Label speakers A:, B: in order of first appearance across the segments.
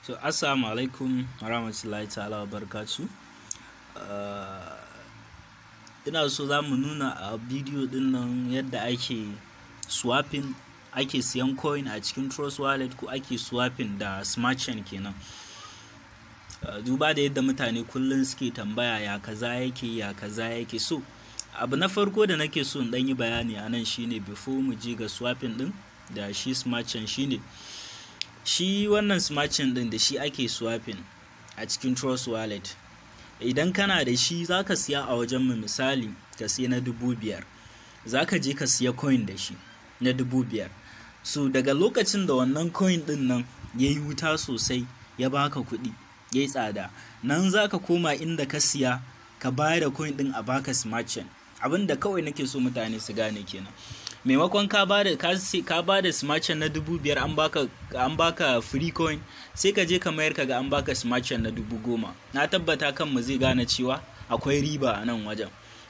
A: So assalamu alaikum warahmatullahi ta'ala wa barakatuh. Ina so za mu nuna a bidiyo din nan yadda ake swapping, ake siyan coin a cikin Trust Wallet ko ake swapping da Smart Chain kenan. Duba da yadda mutane kullum suke tambaya ya kaza yake so abu na farko da nake so in dan yi bayani a nan shine before mu je ga swapping din da shi Smart Chain shine shi wannan Smart Chain din da shi ake swapping a cikin Trust Wallet. Idan kana da shi zaka siya a wajen mu, misali ka siya na 5,000, zaka je ka siya coin da shi na 5,000. So daga lokacin da wannan coin din nan yayi wuta sosai, ya baka kuɗi, yayi tsada, nan zaka koma inda ka siya ka bayar da coin din a baka Smart Chain. Abinda kawai nake so mutane su gane kenan. Maimakon ka bada Smart Chain na 5,000 an baka free coin, sai ka je ka mayar ka ga an baka Smart Chain na 10,000. Na tabbata kanmu zai gane cewa akwai riba a nan wajen.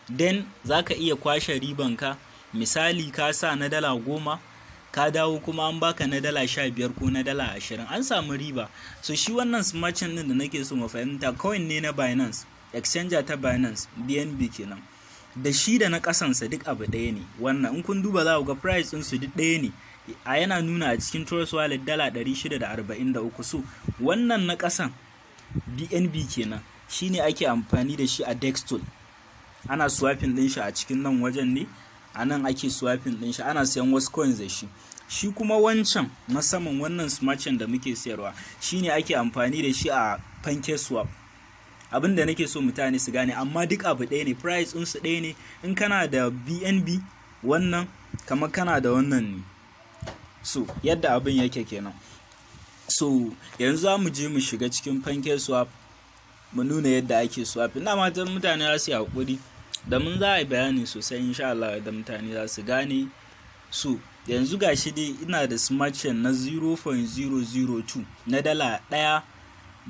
A: Then zaka iya kwashe riban ka, misali ka sa na $10, ka dawo kuma an baka na $15 ko na $20, an samu riba. So shi wannan Smart Chain din da nake so mu fahimta, coin ne na Binance, exchanger ta Binance, BNB kenan. Da shi da na kasansa duk abu ɗaya ne. Wannan in kun duba za ku ga price din su duk ɗaya ne. A yana nuna a cikin Trust Wallet $643. So wannan na kasan BNB kenan, shine ake amfani da shi a Dextol. Ana swapping din shi a cikin nan wajen ne, a nan ake swapping din shi, ana sayan wasu coins da shi. Shi kuma wancan na saman wannan Smart Chain da muke sayarwa shine ake amfani da shi a PancakeSwap. Abin da nake so mutane su gane, amma duk abu ɗaya ne, price din su ɗaya ne. In kana da BNB wannan kamar kana da wannan ne. So yadda abin yake kenan. So yanzu za mu je mu shiga cikin PancakeSwap mu nuna yadda ake swap. Ina matan mutane za su yi hakuri da mun za a yi bayani sosai insha Allah da mutane za su gane. So yanzu gashi dai ina da Smart Chain na 0.002 na $1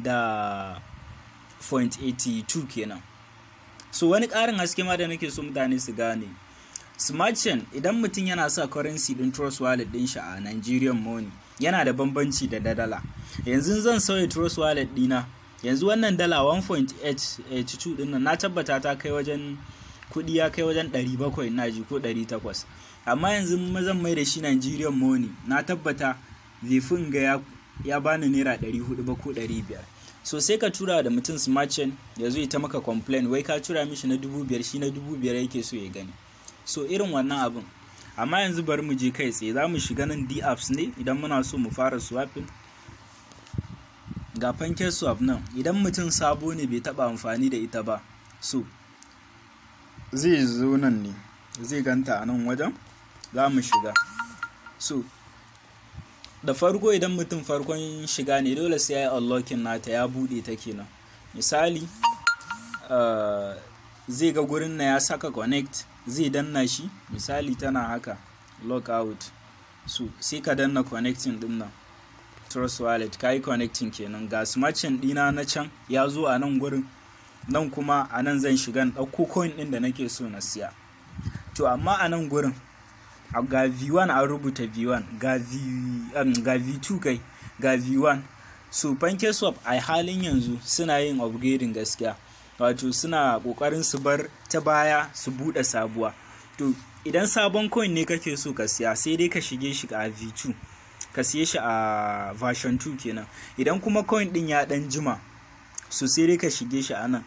A: da 0.82 kenan. So wani ƙarin haske ma da nake so mutane su gane, Smart Chain idan mutum yana sa currency din Trust Wallet din shi a Nigerian money yana da bambanci da dala. Yanzu zan sauya Trust Wallet dina, yanzu wannan dala 1.82 din nan na tabbata ta kai wajen kudi, ya kai wajen 700 ina ji ko 800. Amma yanzu zan mai da shi Nigerian money, na tabbata zai finga ya bani naira 400 ba ko 500. So sai ka tura da mutum Smart Chain ya zo ta maka complain wai ka tura mishi na 5,000, shi na 5,000 yake so ya gani. So irin wannan abin. Amma yanzu bari mu je kai tsaye, za mu shiga nan D apps ne idan muna so mu fara swapping. Ga PancakeSwap nan, idan mutum sabo ne bai taba amfani da ita ba, so zai zo nan ne, zai ganta a nan wajen, za mu shiga. So da farko idan mutum farkon shiga ne dole sai ya yi unlocking nata, ya bude ta kenan. Misali zai ga gurin na ya saka connect, zai danna shi, misali tana haka lockout. So sai ka danna connecting din nan Trust Wallet, kai connecting kenan. Ga Smart Chain dina na can ya zo a nan gurin, nan kuma a nan zan shiga ɗauko coin din da nake so na siya. To amma a nan gurin ga V1 an rubuta V1, ga V2 kai, ga V1. So PancakeSwap a halin yanzu suna yin upgrading gaskiya, wato suna kokarin su bar ta baya su bude sabuwa. To idan sabon coin ne kake so ka siya, sai dai ka shige shi a V2, ka siye shi a version 2 kenan. Idan kuma coin din ya dan jima, so sai dai ka shige shi a nan.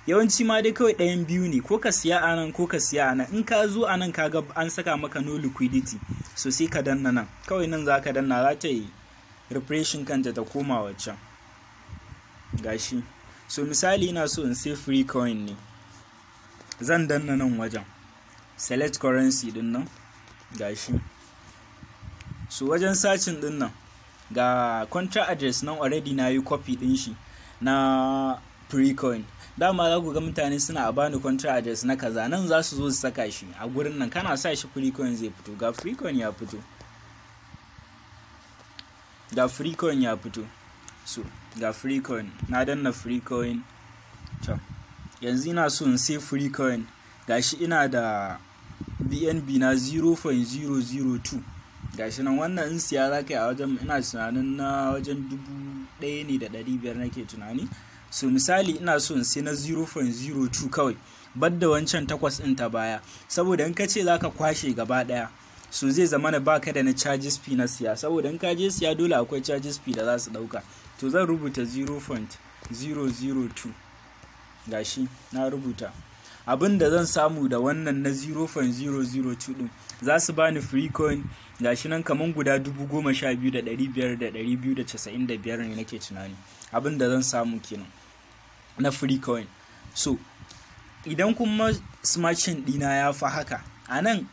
A: Yawanci ma dai kawai ɗayan biyu ne, ko ka siya a nan ko ka siya a nan. In ka zo a nan kaga an saka maka no liquidity, so sai ka danna nan, kawai nan za ka danna, za ta yi refreshing kanta ta koma waccan gashi. So misali ina so in sai free coin ne, zan danna nan wajen select currency din nan gashi. So wajen searching din nan ga contract address nan already na yi copy din shi na free coin. Dama za ku ga mutane suna a bani contract address na kaza, nan za su zo su saka shi a gurin nan, kana sa shi free coin zai fito. Ga free coin ya fito, ga free coin ya fito. So ga free coin, na danna free coin. To yanzu ina so in sai free coin, gashi ina da BNB na 0.002 gashi nan. Wannan in siya za ka yi a wajen, ina tunanin na wajen 1,500 nake tunani. So misali ina so in sai na 0.02 kawai, badda wancan 8 ɗin ta baya, saboda in ka ce za ka kwashe gaba ɗaya so zai zama na baka da na charges fee na siya, saboda in ka je siya dole akwai charges fee da za su ɗauka. To zan rubuta 0.002 gashi na rubuta. Abin da zan samu da wannan na 0.002 din za su bani free coin gashi nan kaman guda 12,500 da 295 ne nake tunani. Abin da zan samu kenan na free coin. So idan kuma smart chain dina ya fa haka, a nan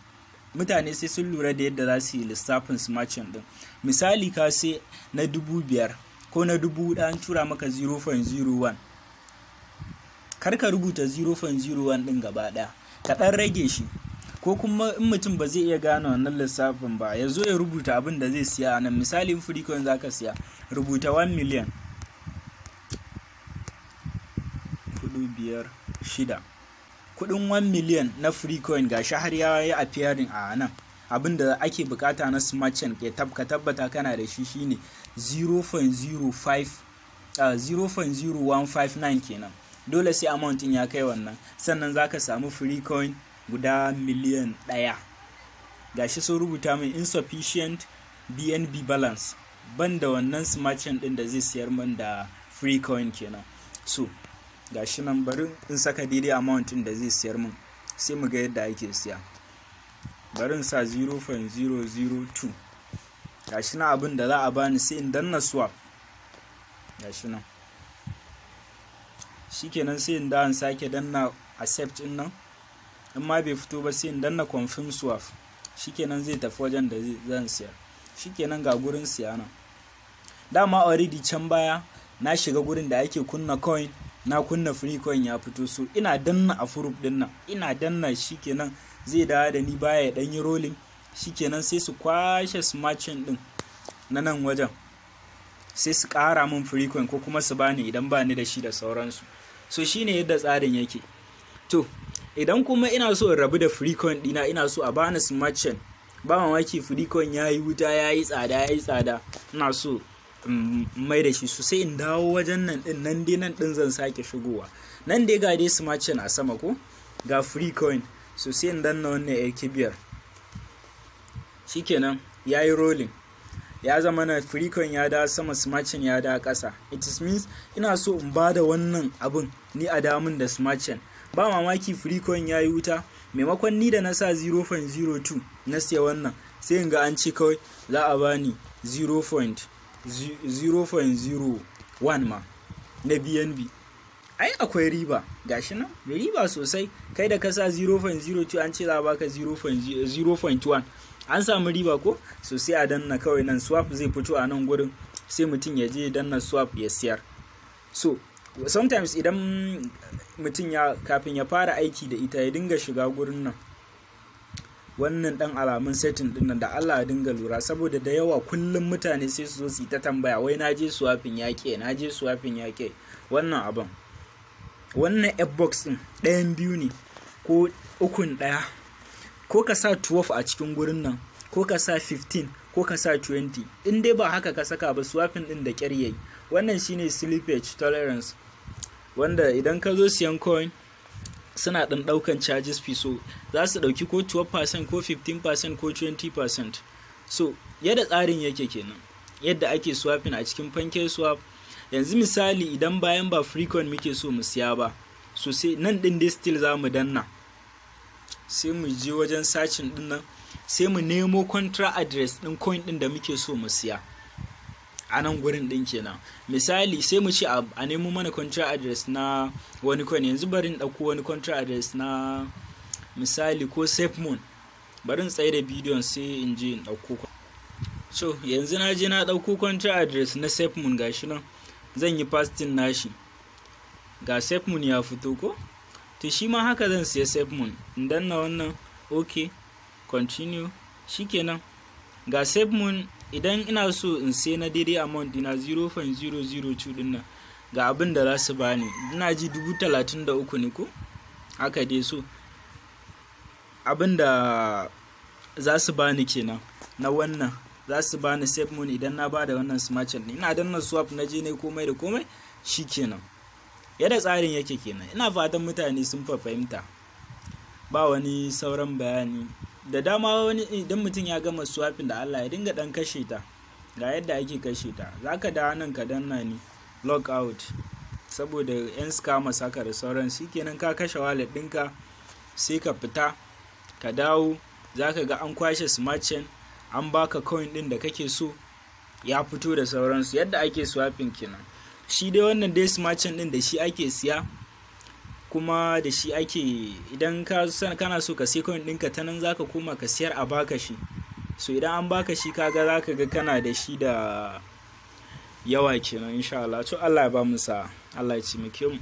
A: mutane sai sun lura da yadda za su yi lissafin smart chain din. Misali ka sai na 5,000 ko na 4,000 an tura maka 0.01, kar ka rubuta 0.01 din gaba daya, ka dan rage shi, ko kuma in mutum ba zai iya gane wannan lissafin ba ya zo ya rubuta abin da zai siya a nan. Misali in free coin zaka siya, rubuta 1 million 456 kudin 1 million na free coin gashi har ya yi appearing a nan. Abin da ake bukata na smart chain ka tabbata kana da shi shine 0.0159 kenan. Dole sai amount din ya kai wannan, sannan zaka samu free coin guda miliyan 1. Gashi sun rubuta min insufficient BNB balance, banda wannan smart chain din da zai siyar min da free coin kenan. So gashi nan bari in saka daidai amount din da zai siyar min sai mu ga yadda ake siya. Bari in sa 0.002 gashi nan abin da za a bani, sai in danna swap gashi nan. Shikenan sai in da an sake danna accept din nan, in ma bai fito ba sai in danna confirm swap. Shikenan zai tafi wajen da zan siya. Shikenan ga gurin siya nan. Dama already can baya na shiga gurin da ake kunna coin, na kunna free coin ya fito. So ina danna approve din nan, ina danna shikenan zai dawo da ni baya ya dan yi rolling. Shikenan sai su kwashe smart chain din na nan wajen, sai su kara min free coin ko kuma su bani idan bani da shi da sauransu. So shine yadda tsarin yake. To idan kuma ina so in rabu da free coin dina, ina so a bani smart chain, ba mamaki free coin yayi wuta, yayi tsada, ina so mai da shi, so sai in dawo wajen nan din, nan din zan sake shigowa. Nan dai ga dai smart chain a sama ko ga free coin, so sai in danna wannan yar kibiyar. Shikenan yayi rolling, ya zama na free coin ya da sama, smart chain ya da kasa. It means ina so in bada wannan abun ni a damun da smart chain. Ba mamaki free coin yayi wuta, maimakon ni da na sa 0.02 na siya wannan, sai in ga an ce kawai za a bani 0.01 ma na BNB. Ai akwai riba, gashi nan da riba sosai. Kai da ka sa 0.02 an ce za a baka 0.1, an samu riba ko? So sai a danna kawai nan swap zai fito a nan gurin, sai mutum ya je danna swap ya siyar. So sometimes idan mutum kafin ya fara aiki da ita ya dinga shiga gurin nan, wannan dan alamun setting din nan da Allah ya dinga lura, saboda da yawa kullum mutane sai su zo su ta tambaya wai naje swapping yake, wannan abin, wannan F-box din ɗayan biyu ne ko ukun ɗaya, ko ka sa 12 a cikin gurin nan, ko ka sa 15, ko ka sa 20. In dai ba haka ka saka ba, swapping din da kyar yayi. Wannan shine slippage tolerance, wanda idan ka zo siyan coin suna dan daukan charges fee, so za su dauki ko 12% ko 15% ko 20%. So yadda tsarin yake kenan, yadda ake swapping a cikin Pancake Swap. Yanzu misali idan bayan ba free coin muke so mu siya ba, so sai nan din dai still za mu danna, sai mu je wajen searching din nan, sai mu nemo contra address din coin din da muke so mu siya a nan gurin din kenan. Misali sai mu ce a nemo mana contra address na wani coin. Yanzu bari in dauko wani contra address na misali ko SafeMoon. Bari in tsaye da bidiyon sai in je in dauko. So yanzu na je na dauko contra address na SafeMoon, gashi nan zan yi pasting nashi, ga SafeMoon ya fito ko? To shi ma haka zan siya SafeMoon, in danna wannan okay, continue. Shikenan ga SafeMoon. Idan ina so in sai na daidai amount dina 0.002 din nan, ga abin da za su bani, ina ji 33,000 ne ko haka dai. So abin da za su bani kenan na wannan za su bani save money idan na bada wannan smart chain. Ina danna swap na je ne komai da komai shikenan. Yadda tsarin yake kenan. Ina fatan mutane sun fahimta, ba wani sauran bayani. Da dama wani idan mutum ya gama swapping da Allah ya dinga dan kashe ta. Ga yadda ake kashe ta, zaka da nan ka danna ni log out, saboda yan scammers haka da sauran. Shikenan ka kashe wallet ɗinka, sai ka fita ka dawo, zaka ga an kwashe smart chain, an baka coin ɗin da kake so ya fito da sauransu. Yadda ake swapping kenan. Shi dai wannan dai smart chain ɗin da shi ake siya, kuma da shi ake, idan kana so ka sai coin ɗinka ta nan zaka koma ka siyar a baka shi. So idan an baka shi kaga zaka ga kana da shi da yawa kenan insha Allah. To Allah ya ba mu sa'a, Allah ya taimake mu.